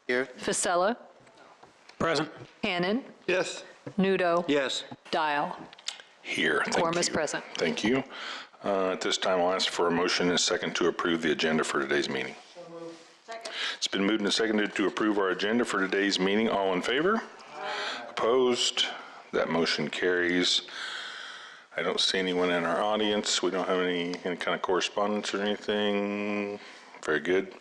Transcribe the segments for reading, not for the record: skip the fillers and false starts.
Here. Fasella. Present. Hannon. Yes. Nudo. Yes. Dial. Here. Thank Quorum you. is present. Thank you. At this time, I'll ask for a motion and a second to approve the agenda for today's meeting. So moved. Second. It's been moved and seconded to approve our agenda for today's meeting. All in favor? Opposed? That motion carries. I don't see anyone in our audience. We don't have any kind of correspondence or anything. Very good.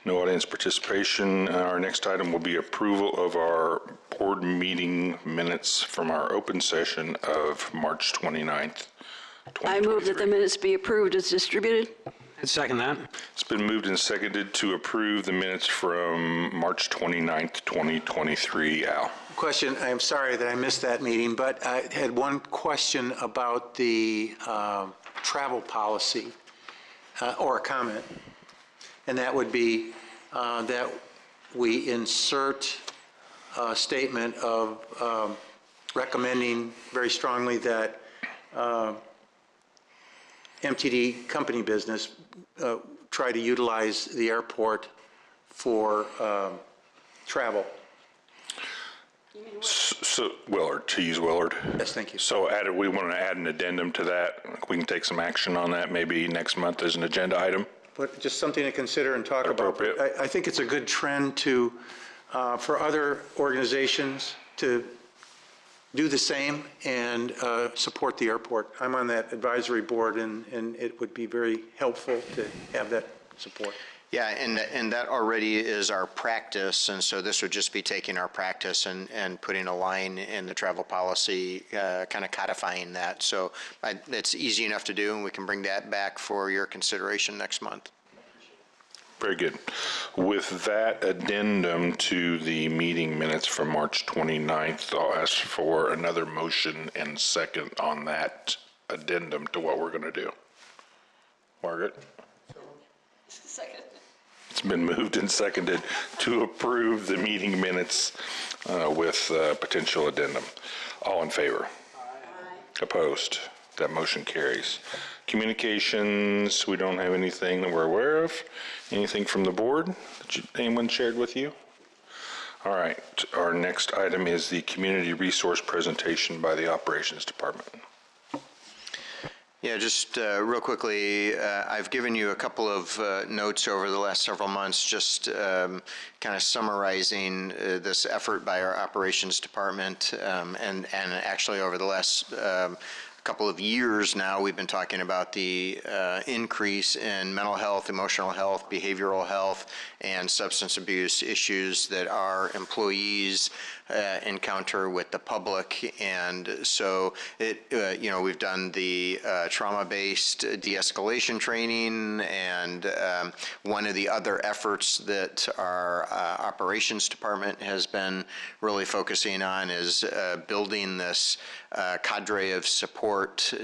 No audience participation. Our next item will be approval of our board meeting minutes from our open session of March 29th, 2023. I move that the minutes be approved as distributed. I'd second that. It's been moved and seconded to approve the minutes from March 29th, 2023. Al? Question, I'm sorry that I missed that meeting, but I had one question about the travel policy, or a comment, and that would be that we insert a statement of recommending very strongly that MTD company business try to utilize the airport for travel. So, Willard, to use Willard. Yes, thank you. So we want to add an addendum to that. We can take some action on that maybe next month as an agenda item. But just something to consider and talk about. Appropriate. I think it's a good trend to, for other organizations to do the same and support the airport. I'm on that advisory board, and it would be very helpful to have that support. Yeah, and that already is our practice, and so this would just be taking our practice and putting a line in the travel policy, kind of codifying that. So it's easy enough to do, and we can bring that back for your consideration next month. Very good. With that addendum to the meeting minutes from March 29th, I'll ask for another motion and second on that addendum to what we're going to do. Margaret? Second. It's been moved and seconded to approve the meeting minutes with potential addendum. All in favor? Aye. Opposed? That motion carries. Communications, we don't have anything that we're aware of. Anything from the board that anyone shared with you? All right, our next item is the community resource presentation by the Operations Department. Yeah, just real quickly, I've given you a couple of notes over the last several months, just kind of summarizing this effort by our operations department, and actually over the last couple of years now, we've been talking about the increase in mental health, emotional health, behavioral health, and substance abuse issues that our employees encounter with the public. And so we've done the trauma-based de-escalation training, and one of the other efforts that our operations department has been really focusing on is building this cadre of support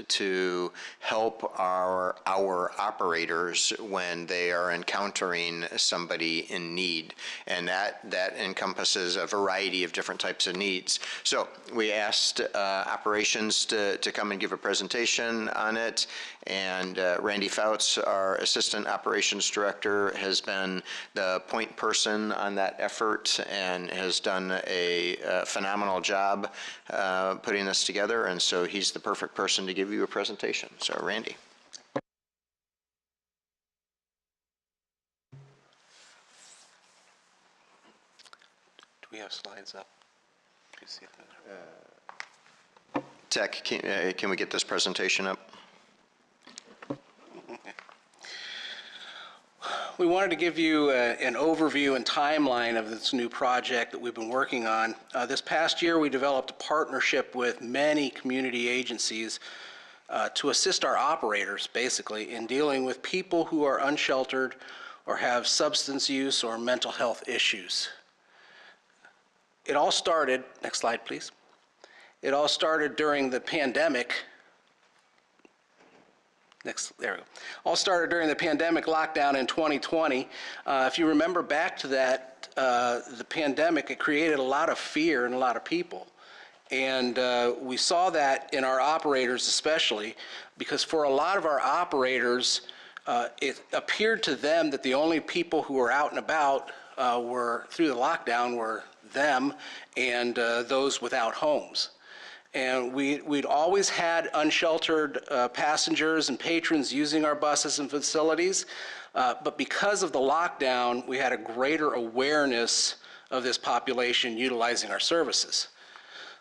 to help our operators when they are encountering somebody in need, and that encompasses a variety of different types of needs. So we asked operations to come and give a presentation on it, and Randy Fouts, our assistant operations director, has been the point person on that effort and has done a phenomenal job putting this together, and so he's the perfect person to give you a presentation. So Randy. Do we have slides up? You see that? Tech, can we get this presentation up? We wanted to give you an overview and timeline of this new project that we've been working on. This past year, we developed a partnership with many community agencies to assist our operators, basically, in dealing with people who are unsheltered or have substance use or mental health issues. It all started, next slide, please. It all started during the pandemic. There we go. All started during the pandemic lockdown in 2020. If you remember back to that, the pandemic, it created a lot of fear in a lot of people. And we saw that in our operators especially, because for a lot of our operators, it appeared to them that the only people who were out and about through the lockdown were them and those without homes. And we'd always had unsheltered passengers and patrons using our buses and facilities, but because of the lockdown, we had a greater awareness of this population utilizing our services.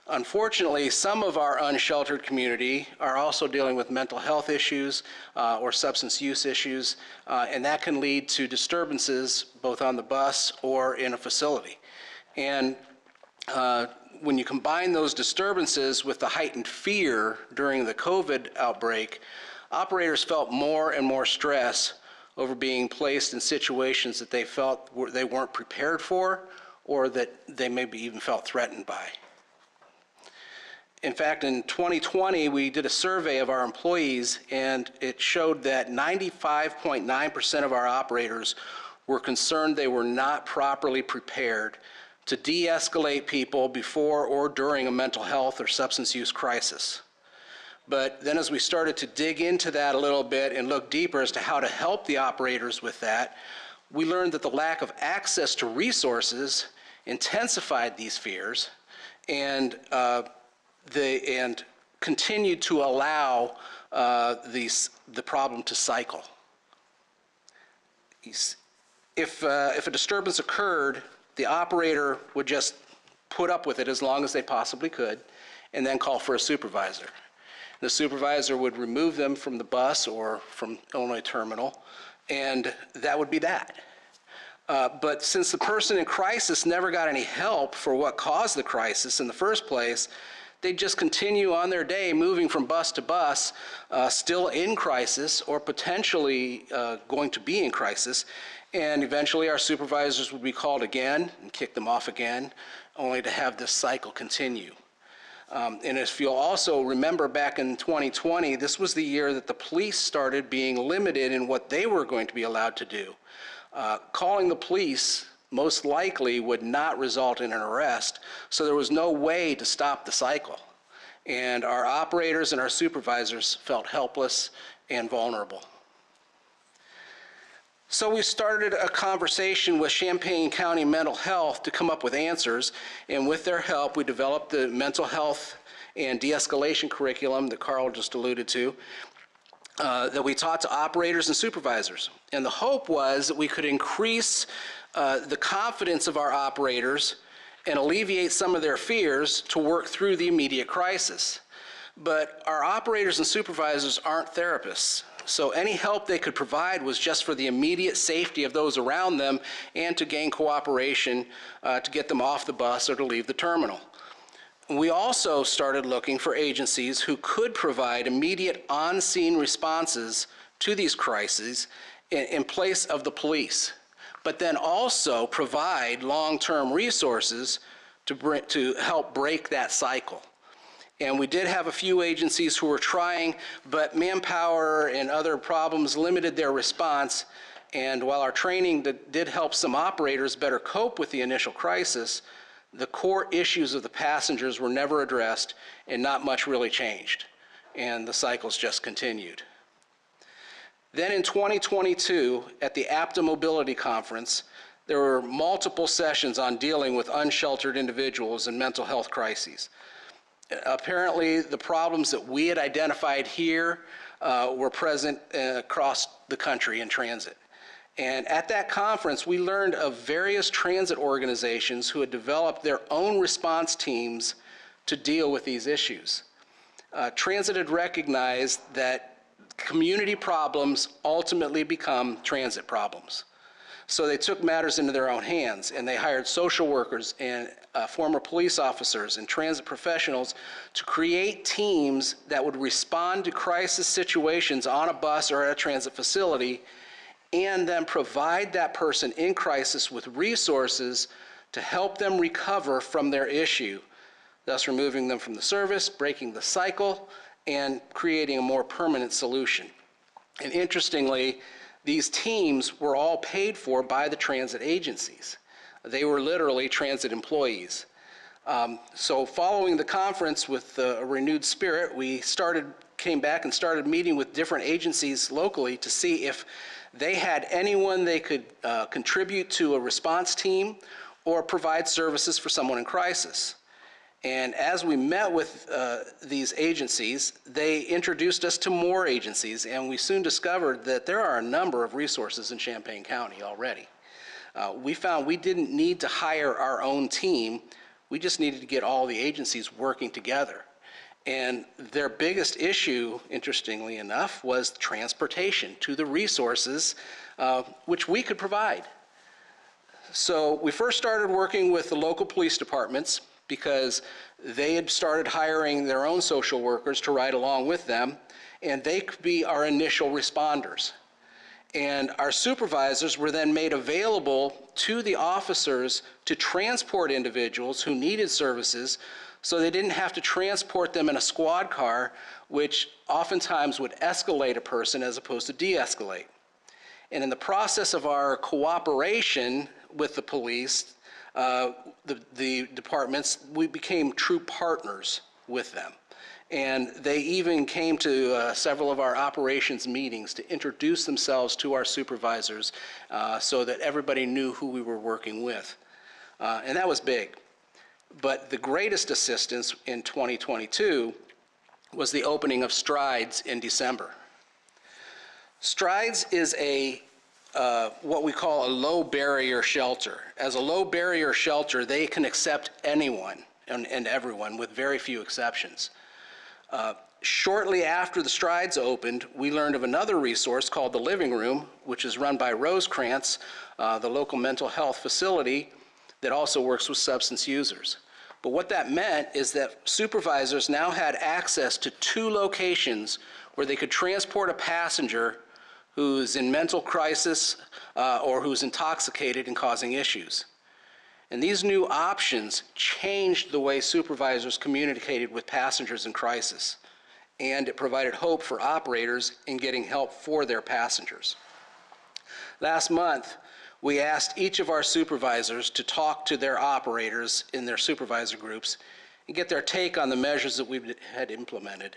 Unfortunately, some of our unsheltered community are also dealing with mental health issues or substance use issues, and that can lead to disturbances both on the bus or in a facility. And when you combine those disturbances with the heightened fear during the COVID outbreak, operators felt more and more stress over being placed in situations that they felt they weren't prepared for or that they maybe even felt threatened by. In fact, in 2020, we did a survey of our employees, and it showed that 95.9% of our operators were concerned they were not properly prepared to de-escalate people before or during a mental health or substance use crisis. But then as we started to dig into that a little bit and look deeper as to how to help the operators with that, we learned that the lack of access to resources intensified these fears and continued to allow the problem to cycle. If a disturbance occurred, the operator would just put up with it as long as they possibly could and then call for a supervisor. The supervisor would remove them from the bus or from Illinois Terminal, and that would be that. But since the person in crisis never got any help for what caused the crisis in the first place, they'd just continue on their day moving from bus to bus, still in crisis or potentially going to be in crisis. And eventually our supervisors would be called again and kick them off again, only to have this cycle continue. And if you'll also remember back in 2020, this was the year that the police started being limited in what they were going to be allowed to do. Calling the police most likely would not result in an arrest, so there was no way to stop the cycle. And our operators and our supervisors felt helpless and vulnerable. So we started a conversation with Champaign County Mental Health to come up with answers, and with their help, we developed the mental health and de-escalation curriculum that Carl just alluded to, that we taught to operators and supervisors. And the hope was that we could increase the confidence of our operators and alleviate some of their fears to work through the immediate crisis. But our operators and supervisors aren't therapists, so any help they could provide was just for the immediate safety of those around them and to gain cooperation to get them off the bus or to leave the terminal. We also started looking for agencies who could provide immediate on-scene responses to these crises in place of the police, but then also provide long-term resources to help break that cycle. And we did have a few agencies who were trying, but manpower and other problems limited their response. And while our training did help some operators better cope with the initial crisis, the core issues of the passengers were never addressed and not much really changed. And the cycles just continued. Then in 2022, at the APTA Mobility Conference, there were multiple sessions on dealing with unsheltered individuals and mental health crises. Apparently, the problems that we had identified here were present across the country in transit. And at that conference, we learned of various transit organizations who had developed their own response teams to deal with these issues. Transit had recognized that community problems ultimately become transit problems. So they took matters into their own hands, and they hired social workers and former police officers and transit professionals to create teams that would respond to crisis situations on a bus or at a transit facility, and then provide that person in crisis with resources to help them recover from their issue, thus removing them from the service, breaking the cycle, and creating a more permanent solution. And interestingly, these teams were all paid for by the transit agencies. They were literally transit employees. So following the conference with a renewed spirit, we came back and started meeting with different agencies locally to see if They had anyone they could contribute to a response team or provide services for someone in crisis. And as we met with these agencies, they introduced us to more agencies, and we soon discovered that there are a number of resources in Champaign County already. We found we didn't need to hire our own team. We just needed to get all the agencies working together. And their biggest issue, interestingly enough, was transportation to the resources which we could provide. So we first started working with the local police departments because they had started hiring their own social workers to ride along with them, and they could be our initial responders. And our supervisors were then made available to the officers to transport individuals who needed services, so they didn't have to transport them in a squad car, which oftentimes would escalate a person as opposed to de-escalate. And in the process of our cooperation with the police, the departments, we became true partners with them. And they even came to several of our operations meetings to introduce themselves to our supervisors so that everybody knew who we were working with. And that was big. But the greatest assistance in 2022 was the opening of Strides in December. Strides is what we call a low barrier shelter. As a low barrier shelter, they can accept anyone and everyone with very few exceptions. Shortly after the Strides opened, we learned of another resource called the Living Room, which is run by Rosecrance, the local mental health facility that also works with substance users. But what that meant is that supervisors now had access to 2 locations where they could transport a passenger who's in mental crisis or who's intoxicated and causing issues. And these new options changed the way supervisors communicated with passengers in crisis, and it provided hope for operators in getting help for their passengers. Last month, we asked each of our supervisors to talk to their operators in their supervisor groups and get their take on the measures that we had implemented.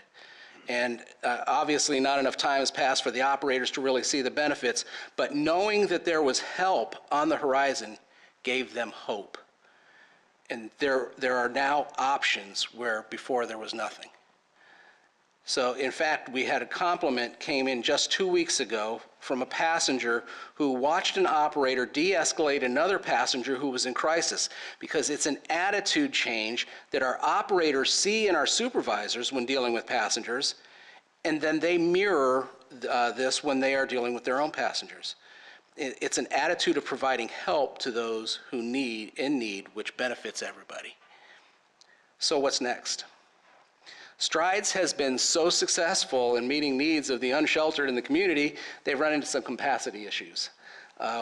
And obviously not enough time has passed for the operators to really see the benefits, but knowing that there was help on the horizon gave them hope. And there are now options where before there was nothing. So in fact, we had a compliment came in just 2 weeks ago from a passenger who watched an operator de-escalate another passenger who was in crisis, because it's an attitude change that our operators see in our supervisors when dealing with passengers, and then they mirror this when they are dealing with their own passengers. It's an attitude of providing help to those who in need, which benefits everybody. So what's next? Strides has been so successful in meeting needs of the unsheltered in the community, they've run into some capacity issues.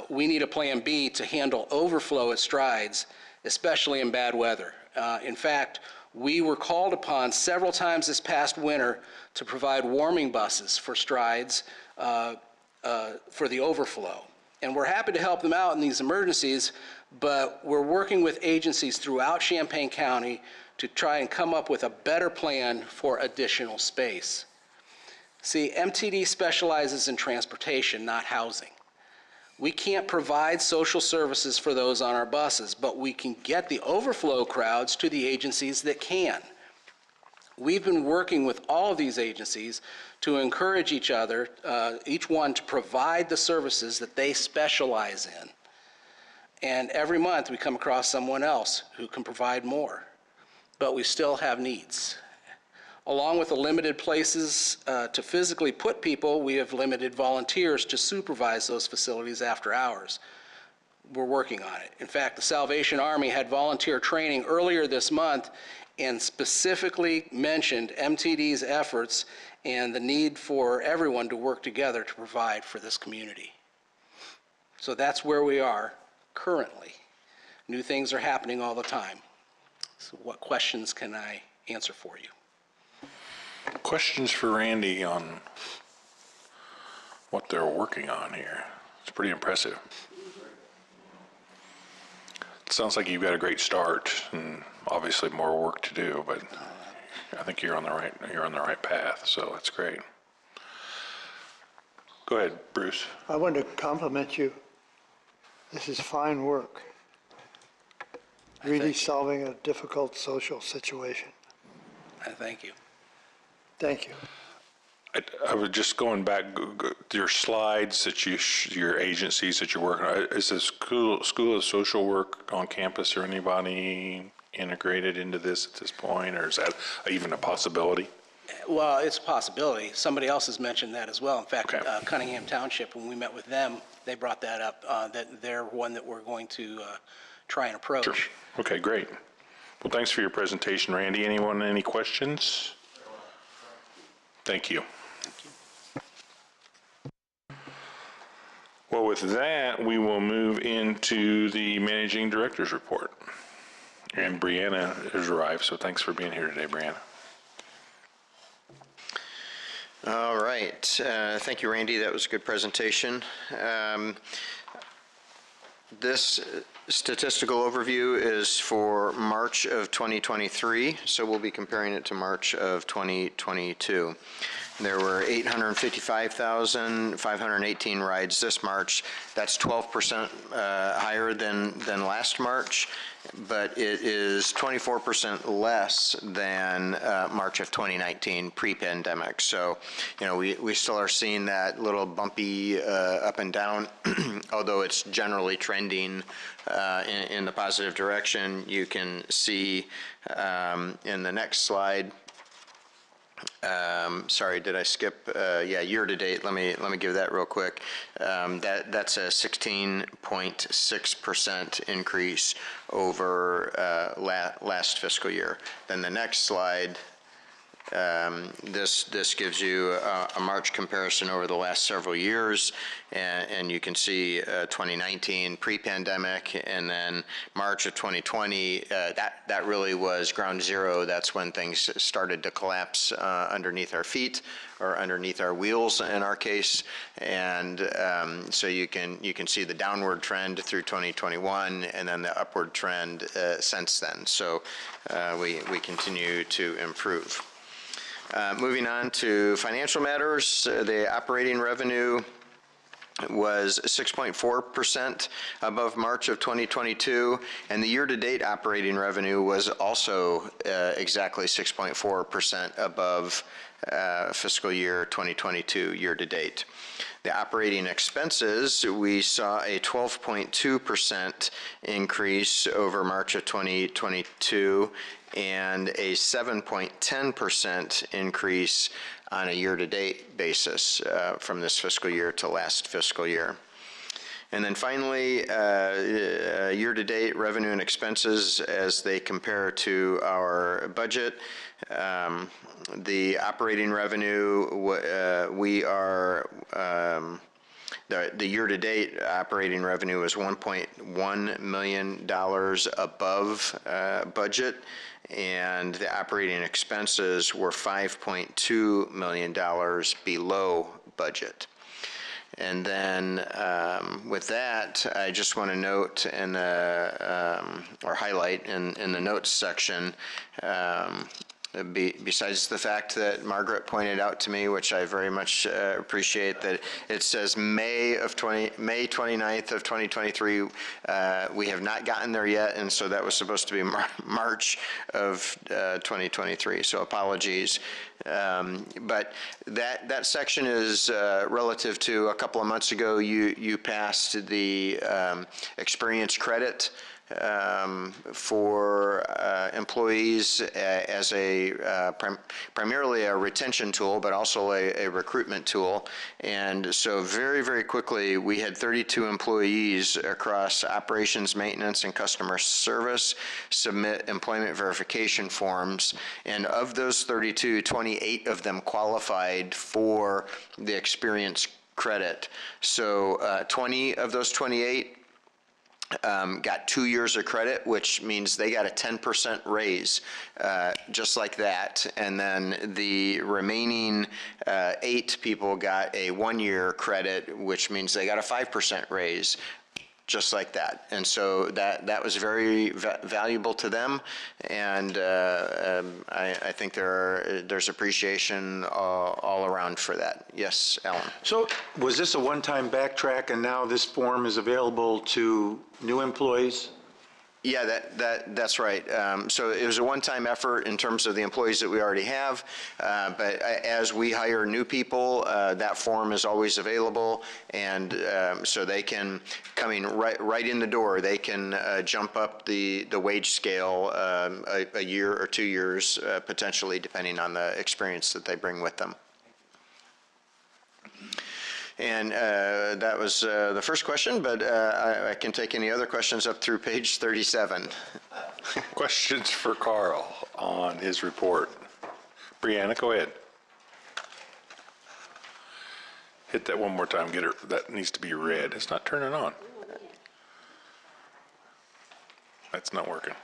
We need a plan B to handle overflow at Strides, especially in bad weather. In fact, we were called upon several times this past winter to provide warming buses for Strides for the overflow. And we're happy to help them out in these emergencies, but we're working with agencies throughout Champaign County to try and come up with a better plan for additional space. See, MTD specializes in transportation, not housing. We can't provide social services for those on our buses, but we can get the overflow crowds to the agencies that can. We've been working with all of these agencies to encourage each other, each one to provide the services that they specialize in. And every month we come across someone else who can provide more. But we still have needs. Along with the limited places to physically put people, we have limited volunteers to supervise those facilities after hours. We're working on it. In fact, the Salvation Army had volunteer training earlier this month and specifically mentioned MTD's efforts and the need for everyone to work together to provide for this community. So that's where we are currently. New things are happening all the time. So what questions can I answer for you? Questions for Randy on what they're working on here? It's pretty impressive. It sounds like you've got a great start and obviously more work to do, but I think you're on the right path, so that's great. Go Go ahead, Bruce. I want to compliment you. This is fine work. Really solving a difficult social situation. Thank you. Thank you. I was just going back, your slides that your agencies that you're working on, is the School of Social Work on campus or anybody integrated into this at this point, or is that even a possibility? Well, it's a possibility. Somebody else has mentioned that as well. In fact, Okay. Cunningham Township, when we met with them, they brought that up, that they're one that we're going to try and approach. Sure. Okay, great. Well, thanks for your presentation, Randy. Anyone, any questions? Thank you. Well, with that, we will move into the Managing Director's report. And Brianna has arrived, so thanks for being here today, Brianna. All right. Thank you, Randy. That was a good presentation. This statistical overview is for March of 2023, so we'll be comparing it to March of 2022. There were 855,518 rides this March. That's 12% higher than last March, but it is 24% less than March of 2019, pre-pandemic. So, you know, we still are seeing that little bumpy up and down, although it's generally trending in the positive direction. You can see in the next slide. Sorry, did I skip? Yeah, year to date. Let me give that real quick. That's a 16.6% increase over last fiscal year. Then the next slide. This gives you a March comparison over the last several years, and you can see 2019 pre-pandemic, and then March of 2020. That really was ground zero. That's when things started to collapse underneath our feet, or underneath our wheels in our case, and so you can see the downward trend through 2021, and then the upward trend since then. So we continue to improve. Moving on to financial matters, the operating revenue was 6.4% above March of 2022, and the year-to-date operating revenue was also exactly 6.4% above fiscal year 2022 year-to-date. The operating expenses, we saw a 12.2% increase over March of 2022, and a 7.10% increase on a year-to-date basis from this fiscal year to last fiscal year. And then finally, year-to-date revenue and expenses as they compare to our budget. The operating revenue, the year-to-date operating revenue is $1.1 million above budget, and the operating expenses were $5.2 million below budget. And then with that, I just want to note or highlight in the notes section, besides the fact that Margaret pointed out to me, which I very much appreciate, that it says May 29th of 2023. We have not gotten there yet, and so that was supposed to be March of 2023. So apologies. But that section is relative to a couple of months ago. You passed the experience credit for employees as primarily a retention tool, but also a recruitment tool. And so very, very quickly, we had 32 employees across operations, maintenance, and customer service submit employment verification forms. And of those 32, 28 of them qualified for the experience credit. So 20 of those 28 got 2 years of credit, which means they got a 10% raise, just like that. And then the remaining 8 people got a 1-year credit, which means they got a 5% raise. just like that. And so that was very valuable to them, and I think there's appreciation all around for that. Yes, Alan? So was this a one-time backtrack, and now this form is available to new employees? Yeah, that's right. So it was a one-time effort in terms of the employees that we already have, but as we hire new people, that form is always available, and so they can, coming right in the door, they can jump up the wage scale a year or 2 years, potentially, depending on the experience that they bring with them. And that was the first question, but I can take any other questions up through page 37. Questions for Carl on his report? Brianna, go ahead. Hit that one more time. Get it. That needs to be red. It's not turning on. That's not working.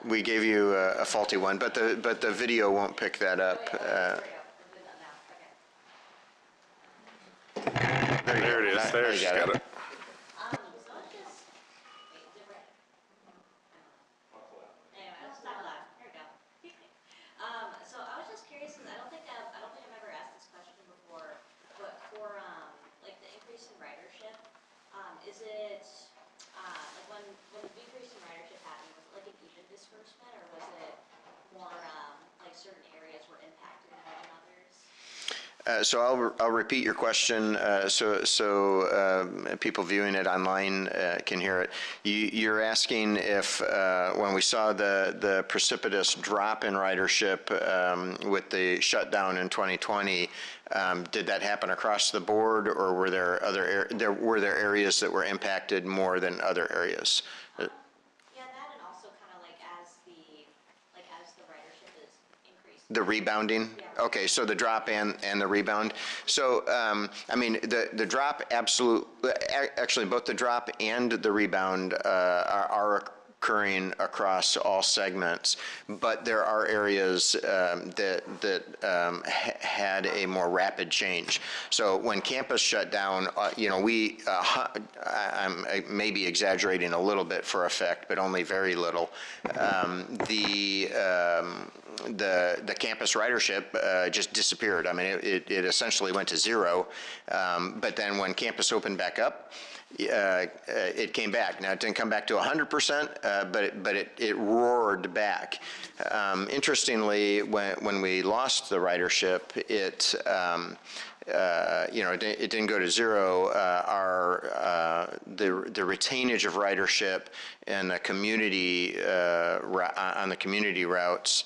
We gave you a faulty one, but the video won't pick that up. There it is. There, she's got it. So I was just curious, because I don't think I've ever asked this question before, but for like the increase in ridership, is it like when the decrease in ridership happened, was it like an even disbursement, or was it more like certain areas were impacted more than others? So I'll repeat your question so people viewing it online can hear it. You're asking if when we saw the precipitous drop in ridership with the shutdown in 2020, did that happen across the board, or were there areas that were impacted more than other areas? Yeah, that, and also kind of like as the ridership is increased. The rebounding? Okay, so the drop and the rebound. So, I mean, the drop actually both the drop and the rebound are occurring across all segments, but there are areas that had a more rapid change. So when campus shut down, you know, I'm maybe exaggerating a little bit for effect, but only very little. The campus ridership just disappeared. I mean, it essentially went to zero. But then when campus opened back up, it came back. Now, it didn't come back to 100%, but it roared back. Interestingly, when we lost the ridership, it didn't go to zero. The retainage of ridership and the community on the community routes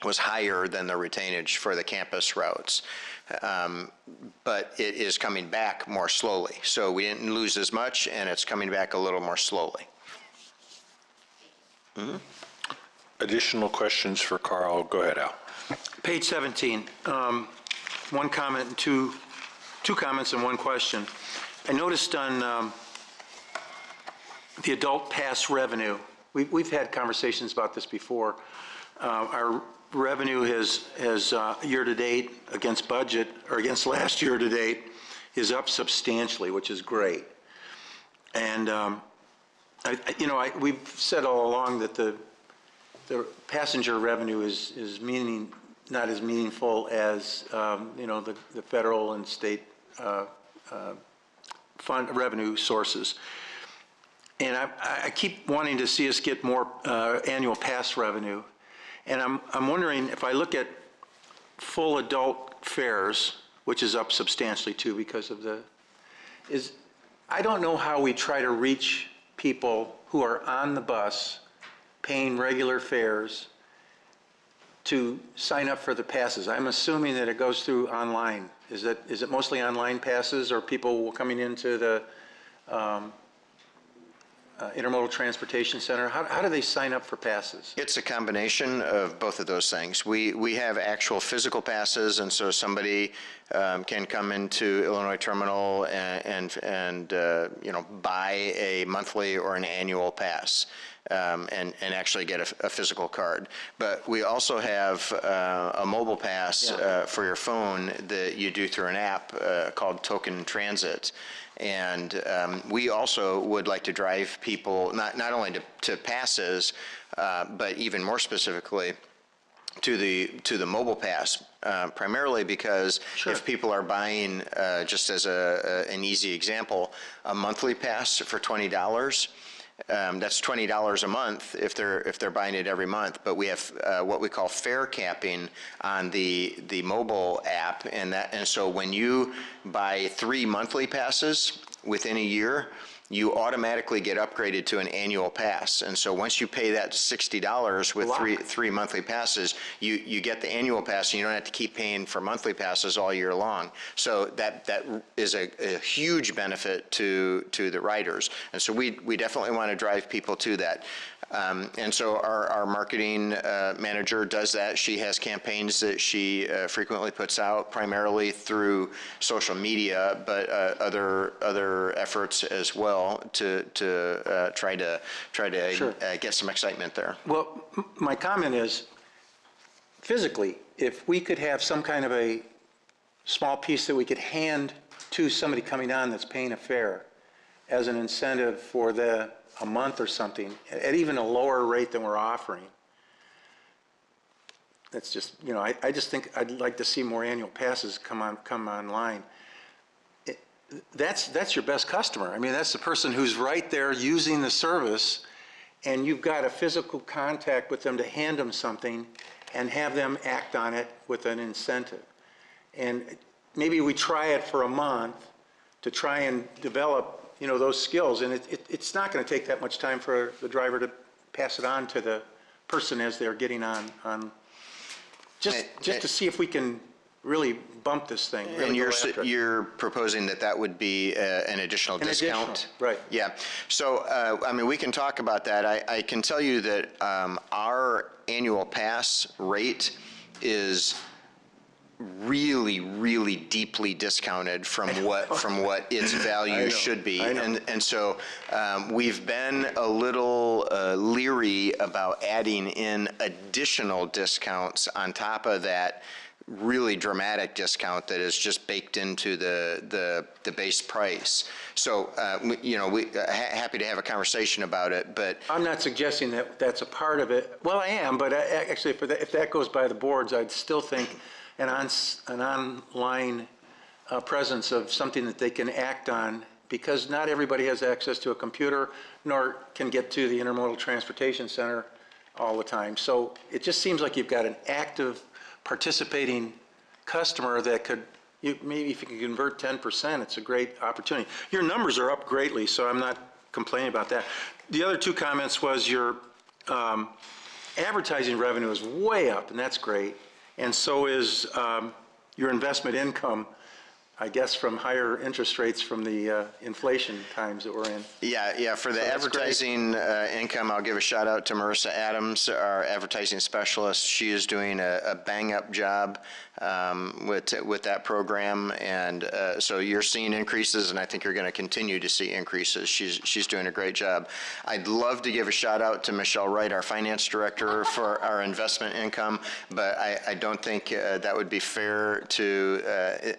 was higher than the retainage for the campus routes. But it is coming back more slowly. So we didn't lose as much, and it's coming back a little more slowly. Mm-hmm. Additional questions for Carl? Go ahead, Al. Page 17, one comment and two comments and one question. I noticed on the adult pass revenue, we've had conversations about this before. Our revenue has year-to-date against budget, or against last year-to-date, is up substantially, which is great. And we've said all along that the passenger revenue is not as meaningful as the federal and state fund revenue sources. And I keep wanting to see us get more annual pass revenue. And I'm wondering, if I look at full adult fares, which is up substantially too because of I don't know how we try to reach people who are on the bus paying regular fares to sign up for the passes. I'm assuming that it goes through online. Is it mostly online passes, or people coming into the Intermodal Transportation Center? How do they sign up for passes? It's a combination of both of those things. We have actual physical passes, and so somebody can come into Illinois Terminal and buy a monthly or an annual pass. And actually get a physical card. But we also have a mobile pass for your phone that you do through an app called Token Transit. And we also would like to drive people not only to passes, but even more specifically to the mobile pass, primarily because if people are buying, just as an easy example, a monthly pass for $20. That's $20 a month if they're buying it every month. But we have what we call fare capping on the mobile app, and so when you buy 3 monthly passes within a year, you automatically get upgraded to an annual pass. And so once you pay that $60 with three monthly passes, you get the annual pass, and you don't have to keep paying for monthly passes all year long. So that is a huge benefit to the riders. And so we definitely want to drive people to that. And so our marketing manager does that. She has campaigns that she frequently puts out, primarily through social media, but other efforts as well to try to Sure. get some excitement there. Well, my comment is, physically, if we could have some kind of a small piece that we could hand to somebody coming on that's paying a fare as an incentive for a month or something, at even a lower rate than we're offering. That's just, I just think I'd like to see more annual passes come online. That's your best customer. I mean, that's the person who's right there using the service, and you've got a physical contact with them to hand them something and have them act on it with an incentive. And maybe we try it for a month to try and develop those skills, and it's not going to take that much time for the driver to pass it on to the person as they're getting on just to see if we can really bump this thing. Really And you're proposing that would be an additional discount? Right. Yeah. So, I mean, we can talk about that. I can tell you that our annual pass rate is really, really deeply discounted from what its value should be. And so we've been a little leery about adding in additional discounts on top of that really dramatic discount that is just baked into the base price. So, happy to have a conversation about it, but I'm not suggesting that that's a part of it. Well, I am, but actually, if that goes by the boards, I'd still think an online presence of something that they can act on, because not everybody has access to a computer, nor can get to the Intermodal Transportation Center all the time. So it just seems like you've got an active, participating customer that could, maybe if you can convert 10%, it's a great opportunity. Your numbers are up greatly, so I'm not complaining about that. The other two comments was your advertising revenue is way up, and that's great. And so is your investment income, I guess, from higher interest rates from the inflation times that we're in. Yeah. For the advertising income, I'll give a shout out to Marissa Adams, our advertising specialist. She is doing a bang-up job with that program, and so you're seeing increases, and I think you're going to continue to see increases. She's doing a great job. I'd love to give a shout out to Michelle Wright, our finance director, for our investment income, but I don't think that would be fair to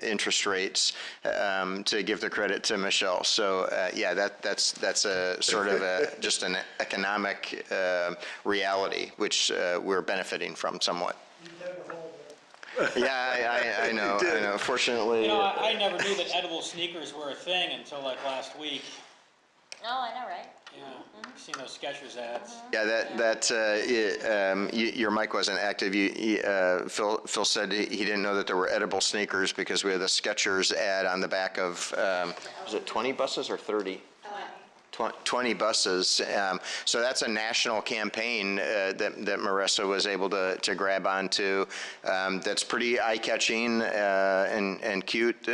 interest rates to give the credit to Michelle. So yeah, that's a sort of just an economic reality which we're benefiting from somewhat. Yeah, I know. Fortunately, I never knew that edible sneakers were a thing until like last week. Oh, I know, right? Yeah, I've seen those Skechers ads. Yeah, your mic wasn't active. Phil said he didn't know that there were edible sneakers because we had the Skechers ad on the back of, was it 20 buses or 30? 20 buses. So that's a national campaign that Marissa was able to grab onto. That's pretty eye-catching and cute.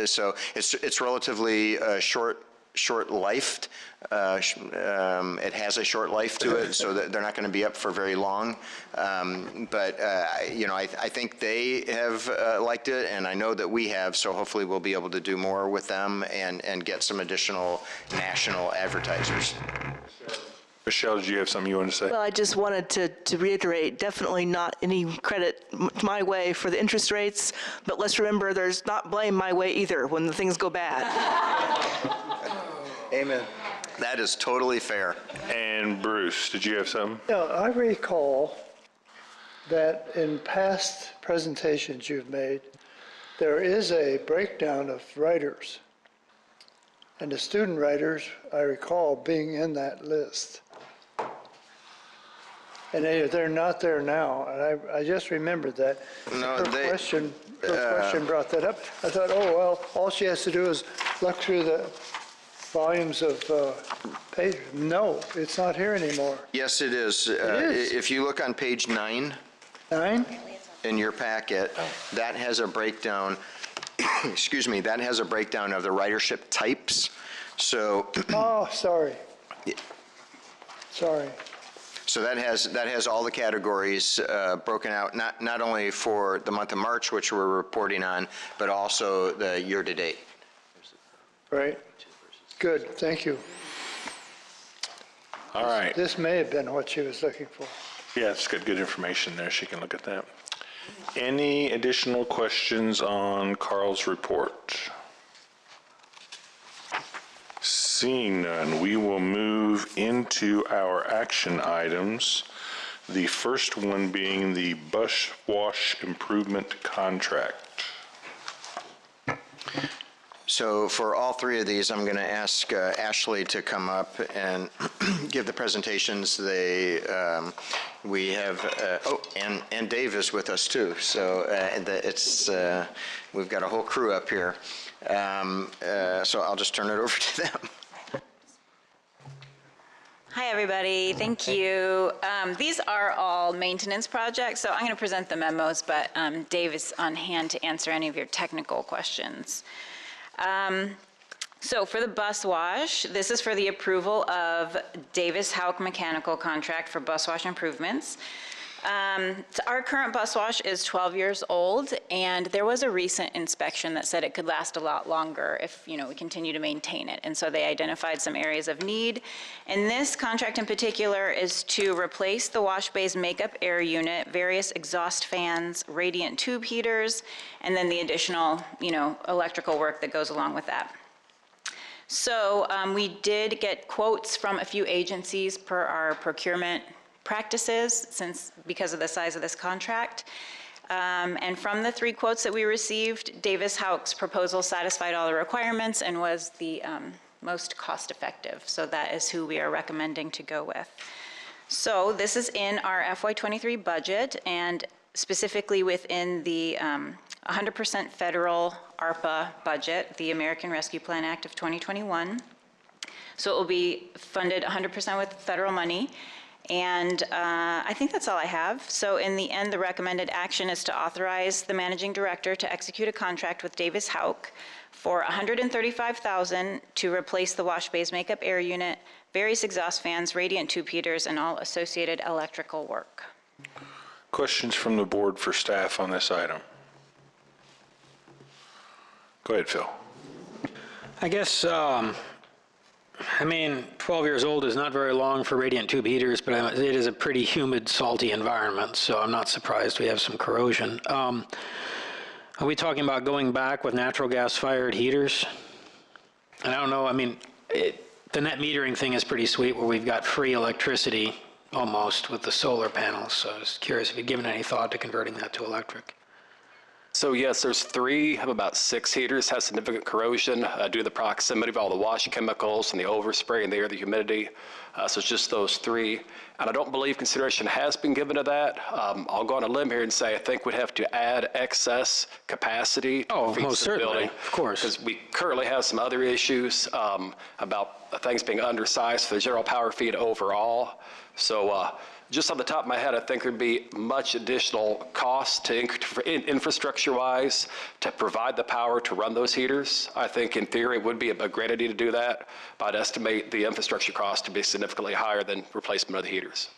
So it's relatively short-lived. It has a short life to it, so that they're not going to be up for very long. But I think they have liked it, and I know that we have. So hopefully we'll be able to do more with them and get some additional national advertisers. Michelle, did you have something you wanted to say? Well, I just wanted to reiterate, definitely not any credit my way for the interest rates, but let's remember there's not blame my way either when the things go bad. Amen. That is totally fair. And Bruce, did you have something? Yeah, I recall that in past presentations you've made, there is a breakdown of writers. And the student writers, I recall being in that list. And they're not there now, and I just remembered that. No, Her they- question brought that up. I thought, oh, well, all she has to do is look through the volumes of pages. No, it's not here anymore. Yes, it is. is? If you look on page 9 9? in your packet, that has a breakdown, excuse me, that has a breakdown of the ridership types. So, Oh, sorry. Sorry. so that has all the categories broken out, not only for the month of March, which we're reporting on, but also the year-to-date. Right. Good, thank you. All right. This may have been what she was looking for. Yeah, it's got good information there. She can look at that. Any additional questions on Carl's report? Seeing none, we will move into our action items. The first one being the bus wash improvement contract. So for all three of these, I'm going to ask Ashley to come up and give the presentations. We have, and Dave is with us too. So we've got a whole crew up here. So I'll just turn it over to them. Hi, everybody. Thank you. These are all maintenance projects, so I'm going to present the memos, but Dave is on hand to answer any of your technical questions. So for the bus wash, this is for the approval of Davis Houck Mechanical contract for bus wash improvements. So our current bus wash is 12 years old, and there was a recent inspection that said it could last a lot longer if, we continue to maintain it. And so they identified some areas of need. And this contract in particular is to replace the wash bay's makeup air unit, various exhaust fans, radiant tube heaters, and then the additional, electrical work that goes along with that. So we did get quotes from a few agencies per our procurement practices because of the size of this contract. And from the 3 quotes that we received, Davis Houck's proposal satisfied all the requirements and was the most cost effective. So that is who we are recommending to go with. So this is in our FY23 budget, and specifically within the 100% federal ARPA budget, the American Rescue Plan Act of 2021. So it will be funded 100% with federal money. And I think that's all I have. So in the end, the recommended action is to authorize the managing director to execute a contract with Davis Houck for $135,000 to replace the wash bay's makeup air unit, various exhaust fans, radiant tube heaters, and all associated electrical work. Questions from the board for staff on this item? Go ahead, Phil. I guess, 12 years old is not very long for radiant tube heaters, but it is a pretty humid, salty environment, so I'm not surprised we have some corrosion. Are we talking about going back with natural gas-fired heaters? And I don't know, the net metering thing is pretty sweet, where we've got free electricity almost with the solar panels, so I was curious if you'd given any thought to converting that to electric. So yes, there's 3 of about 6 heaters has significant corrosion due to the proximity of all the wash chemicals and the overspray and the air, the humidity. So it's just those 3. And I don't believe consideration has been given to that. I'll go on a limb here and say I think we'd have to add excess capacity to most the certainly, building. of course. Because we currently have some other issues about things being undersized for the general power feed overall. So just on the top of my head, I think there'd be much additional cost to infrastructure-wise to provide the power to run those heaters. I think in theory it would be a great idea to do that, but I'd estimate the infrastructure cost to be significantly higher than replacement of the heaters.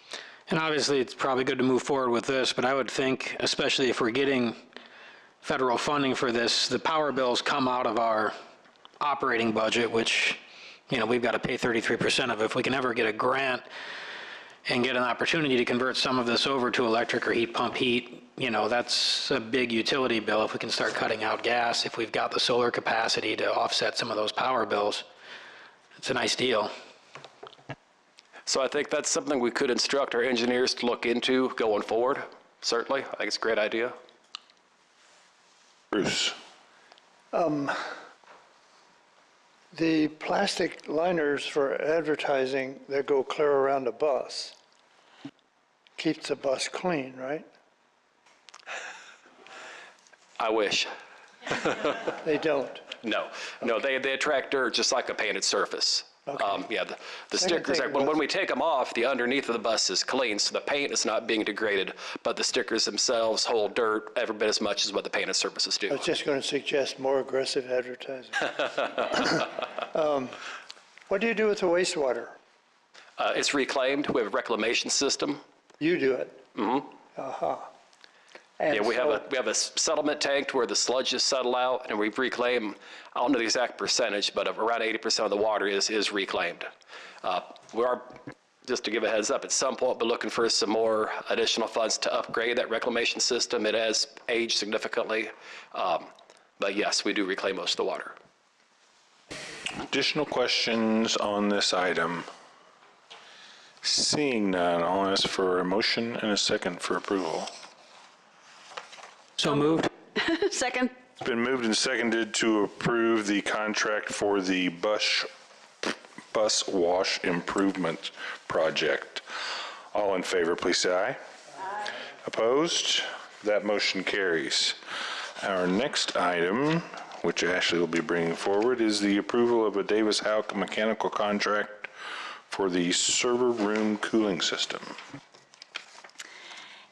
And obviously, it's probably good to move forward with this, but I would think, especially if we're getting federal funding for this, the power bills come out of our operating budget, which, we've got to pay 33% of. If we can ever get a grant and get an opportunity to convert some of this over to electric or heat pump heat, that's a big utility bill. If we can start cutting out gas, if we've got the solar capacity to offset some of those power bills, It's a nice deal. So I think that's something we could instruct our engineers to look into going forward, certainly. I think it's a great idea. Bruce? The plastic liners for advertising that go clear around a bus keeps the bus clean, right? I wish. They don't. No, they attract dirt just like a painted surface. Okay. Yeah, the Second stickers, thing when we take them off, the underneath of the bus is clean, so the paint is not being degraded, but the stickers themselves hold dirt every bit as much as what the painted surfaces do. I was just going to suggest more aggressive advertising. What do you do with the wastewater? It's reclaimed. We have a reclamation system. You do it? Mm-hmm. Uh-huh. Yeah, we have a settlement tank where the sludges settle out, and we reclaim, I don't know the exact percentage, but around 80% of the water is reclaimed. We are, just to give a heads up, at some point we're looking for some more additional funds to upgrade that reclamation system. It has aged significantly, but yes, we do reclaim most of the water. Additional questions on this item? Seeing none, I'll ask for a motion and a second for approval. So moved. Second? It's been moved and seconded to approve the contract for the bus wash improvement project. All in favor, please say aye. Aye. Opposed? That motion carries. Our next item, which Ashley will be bringing forward, is the approval of a Davis Houck mechanical contract for the server room cooling system.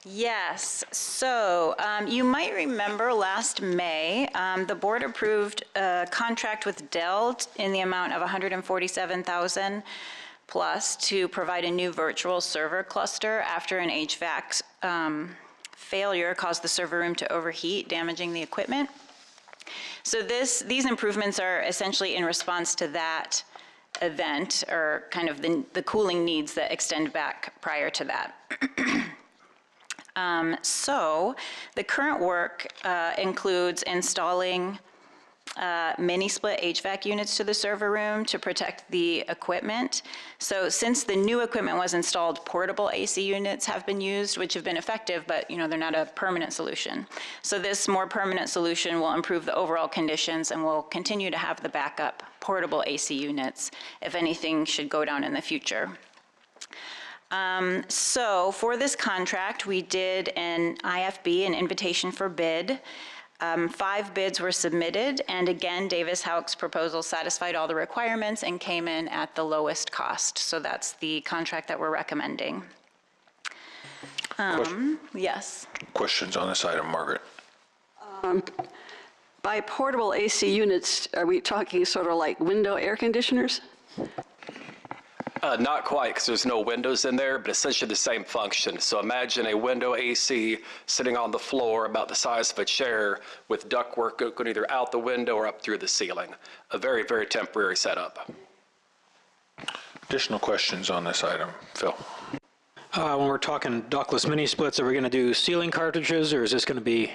Yes, so you might remember last May, the board approved a contract with Dell in the amount of $147,000 plus to provide a new virtual server cluster after an HVAC failure caused the server room to overheat, damaging the equipment. So these improvements are essentially in response to that event, or kind of the cooling needs that extend back prior to that. So the current work includes installing mini split HVAC units to the server room to protect the equipment. So since the new equipment was installed, portable AC units have been used, which have been effective, but they're not a permanent solution. So this more permanent solution will improve the overall conditions and will continue to have the backup portable AC units if anything should go down in the future. So for this contract, we did an IFB, an invitation for bid. 5 bids were submitted, and again, Davis Houck's proposal satisfied all the requirements and came in at the lowest cost. So that's the contract that we're recommending. Yes. Questions on this item, Margaret? By portable AC units, are we talking sort of like window air conditioners? Not quite, because there's no windows in there, but essentially the same function. So imagine a window AC sitting on the floor about the size of a chair with ductwork going either out the window or up through the ceiling. A very, very temporary setup. Additional questions on this item? Phil? When we're talking ductless mini splits, are we going to do ceiling cartridges, or is this going to be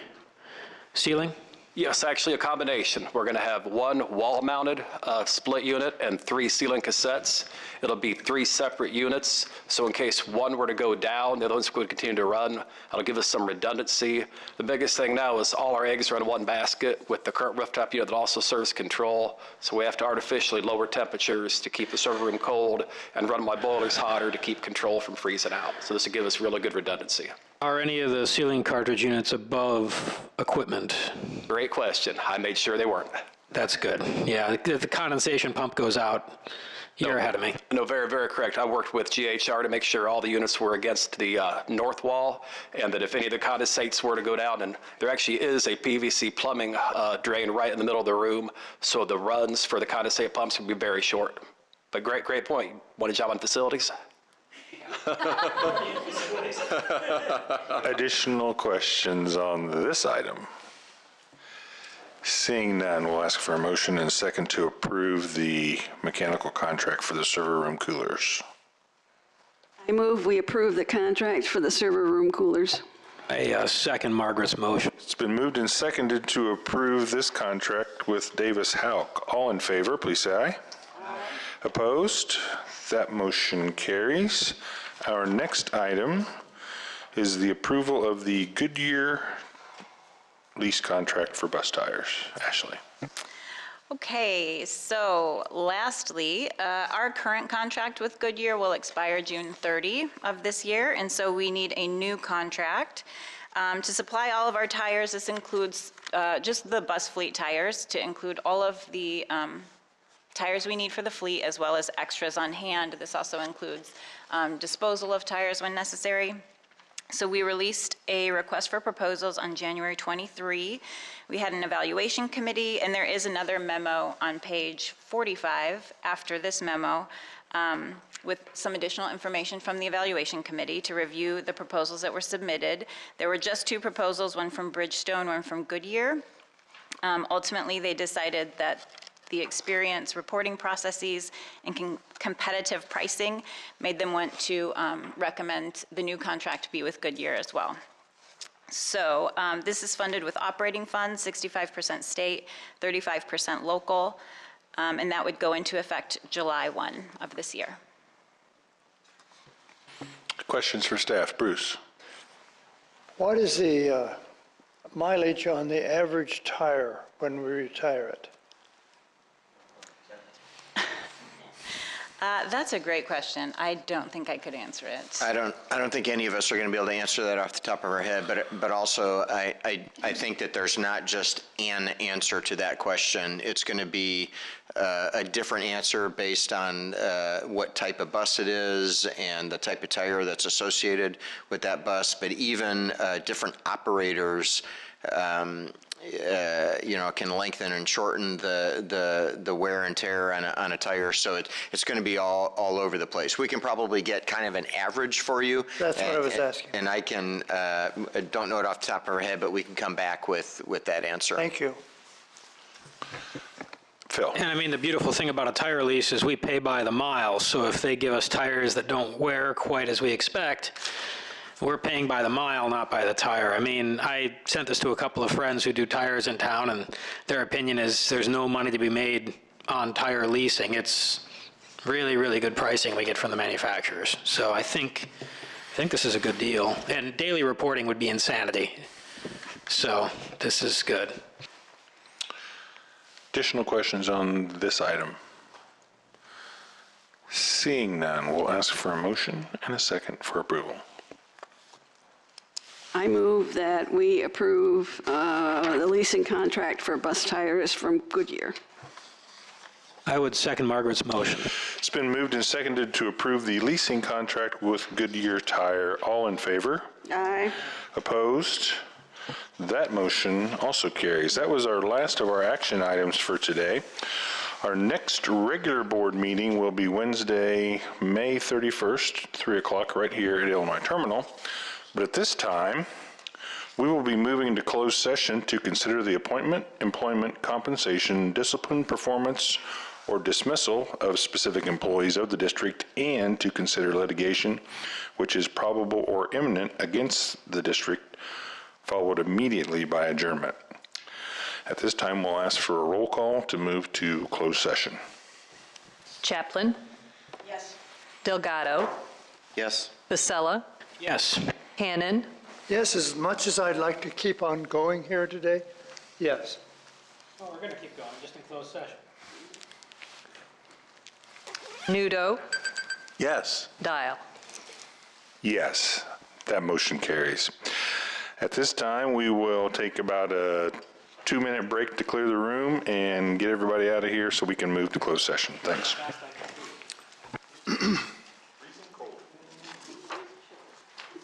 ceiling? Yes, actually a combination. We're going to have 1 wall-mounted split unit and 3 ceiling cassettes. It'll be 3 separate units, so in case one were to go down, the other ones would continue to run. That'll give us some redundancy. The biggest thing now is all our eggs are in one basket with the current rooftop unit that also serves control, so we have to artificially lower temperatures to keep the server room cold and run my boilers hotter to keep control from freezing out. So this will give us really good redundancy. Are any of the ceiling cartridge units above equipment? Great question. I made sure they weren't. That's good. Yeah, if the condensation pump goes out, you're ahead of me. No, very, very correct. I worked with GHR to make sure all the units were against the north wall, and that if any of the condensates were to go down, and there actually is a PVC plumbing drain right in the middle of the room, so the runs for the condensate pumps would be very short. But great point. Want a job on facilities? Additional questions on this item? Seeing none, we'll ask for a motion and a second to approve the mechanical contract for the server room coolers. I move we approve the contract for the server room coolers. I second Margaret's motion. It's been moved and seconded to approve this contract with Davis Houck. All in favor, please say aye. Aye. Opposed? That motion carries. Our next item is the approval of the Goodyear lease contract for bus tires. Ashley. Okay, so lastly, our current contract with Goodyear will expire June 30 of this year, and so we need a new contract. To supply all of our tires, this includes just the bus fleet tires, to include all of the tires we need for the fleet, as well as extras on hand. This also includes disposal of tires when necessary. So we released a request for proposals on January 23. We had an evaluation committee, and there is another memo on page 45 after this memo with some additional information from the evaluation committee to review the proposals that were submitted. There were just two proposals, one from Bridgestone, one from Goodyear. Ultimately, they decided that the experience, reporting processes, and competitive pricing made them want to recommend the new contract be with Goodyear as well. So this is funded with operating funds, 65% state, 35% local, and that would go into effect July 1 of this year. Questions for staff? Bruce. What is the mileage on the average tire when we retire it? That's a great question. I don't think I could answer it. I don't think any of us are going to be able to answer that off the top of our head, but also I think that there's not just an answer to that question. It's going to be a different answer based on what type of bus it is and the type of tire that's associated with that bus, but even different operators can lengthen and shorten the wear and tear on a tire. So it's going to be all over the place. We can probably get kind of an average for you. That's what I was asking. And I can, don't know it off the top of our head, but we can come back with that answer. Thank you. Phil. And I mean, the beautiful thing about a tire lease is we pay by the mile. So if they give us tires that don't wear quite as we expect, we're paying by the mile, not by the tire. I mean, I sent this to a couple of friends who do tires in town, and their opinion is there's no money to be made on tire leasing. It's really, really good pricing we get from the manufacturers. So I think this is a good deal. And daily reporting would be insanity. So this is good. Additional questions on this item? Seeing none, we'll ask for a motion and a second for approval. I move that we approve the leasing contract for bus tires from Goodyear. I would second Margaret's motion. It's been moved and seconded to approve the leasing contract with Goodyear Tire. All in favor? Aye. Opposed? That motion also carries. That was our last of our action items for today. Our next regular board meeting will be Wednesday, May 31st, 3 o'clock, right here at Illinois Terminal. But at this time, we will be moving to closed session to consider the appointment, employment, compensation, discipline, performance, or dismissal of specific employees of the district, and to consider litigation which is probable or imminent against the district, followed immediately by adjournment. At this time, we'll ask for a roll call to move to closed session. Chaplin? Yes. Delgado? Yes. Vasella? Yes. Hannon? Yes, as much as I'd like to keep on going here today, yes. Well, we're going to keep going, just in closed session. Nudo? Yes. Dial? Yes, that motion carries. At this time, we will take about a 2-minute break to clear the room and get everybody out of here so we can move to closed session. Thanks.